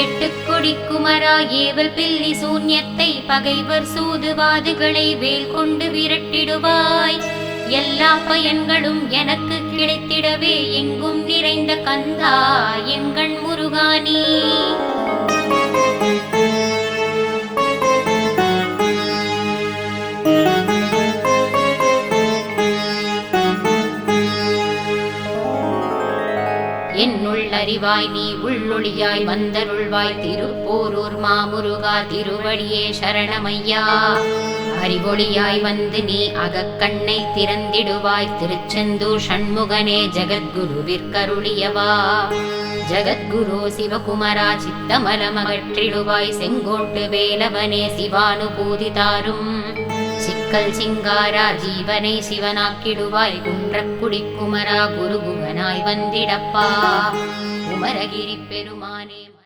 எட்டுக்கொடி குமரா ஏவல் பில்லி சூன்யத்தை பகைவர் சூதுவாதுகளை வேல் கொண்டு விரட்டிடுவாய். எல்லா பயன்களும் எனக்கு கிடைத்திடவே எங்கும் நிறைந்த கந்தா எங்கண் முருகானி. என்னுள் அறிவாய் நீ உள்ளொளியாய் வந்தருள்வாய். திருப்போரூர் மாமுருகா திருவடியே சரணமையா. அறிவொளியாய் வந்து நீ அகக்கண்ணை திறந்திடுவாய். திருச்செந்தூர் ஷண்முகனே ஜகத்குருவிற்கருளியவா. ஜகத்குரு சிவகுமரா சித்தமலமகற்றிடுவாய். செங்கோட்டு வேலவனே சிவானுபூதி தாரும். சிக்கல் சிங்காரா ஜீவனை சிவனாக்கிடுவாய். குன்றக்குடி குமரா குருகுகனாய் வந்திடப்பா. குமரகிரி பெருமானே.